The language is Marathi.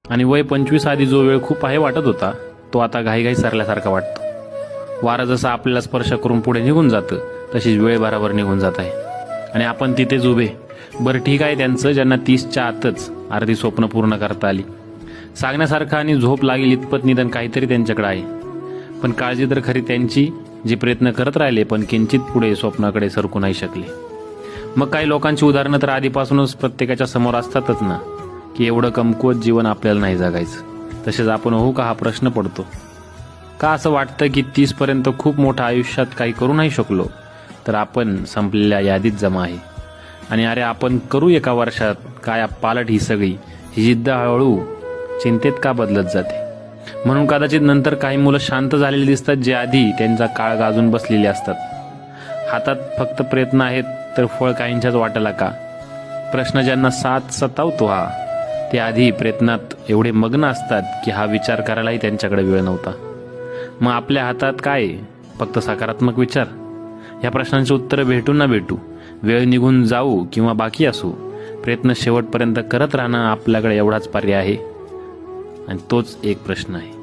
आणि वय 25 आधी जो वेळ खूप आहे वाटत होता तो आता घाईघाई सरल्यासारखा वाटतो। वारं जसं आपल्याला स्पर्श करून पुढे निघून जातं तशीच वेळ भराभर निघून जात आहे आणि आपण तिथेच उभे। बरं ठीक आहे त्यांचं ज्यांना 30च्या आतच अर्धी स्वप्न पूर्ण करता आली, सांगण्यासारखं आणि झोप लागेल इतपत निदान काहीतरी त्यांच्याकडे आहे। पण काळजी तर खरी त्यांची जे प्रयत्न करत राहिले पण किंचित पुढे स्वप्नाकडे सरकू नाही शकले। मग काही लोकांची उदाहरणं तर आधीपासूनच प्रत्येकाच्या समोर असतातच ना, की एवढं कमकुवत जीवन आपल्याला नाही जगायचं। तसेच आपण होऊ का हा प्रश्न पडतो। का असं वाटतं की 30 पर्यंत खूप मोठं आयुष्यात काही करू नाही शकलो तर आपण संपलेल्या यादीत जमा आहे। आणि अरे आपण करू एका वर्षात काय पालट ही सगळी ही जिद्द हळूहळू चिंतेत का बदलत जाते। म्हणून कदाचित नंतर काही मुलं शांत झालेली दिसतात जे आधी त्यांचा काळ गाजून बसलेले असतात। हातात फक्त प्रयत्न आहेत तर फळ काहींच्याच वाटेला का? प्रश्न ज्यांना साथ सतावतो हा ते आधी प्रयत्नात एवढे मग्न असतात की हा विचार करायलाही त्यांच्याकडे वेळ नव्हता। मग आपल्या हातात काय? फक्त सकारात्मक विचार? या प्रश्नांची उत्तरं भेटू ना भेटू, वेळ निघून जाऊ किंवा बाकी असू, प्रयत्न शेवटपर्यंत करत राहणं आपल्याकडे एवढाच पर्याय आहे आणि तोच एक प्रश्न आहे।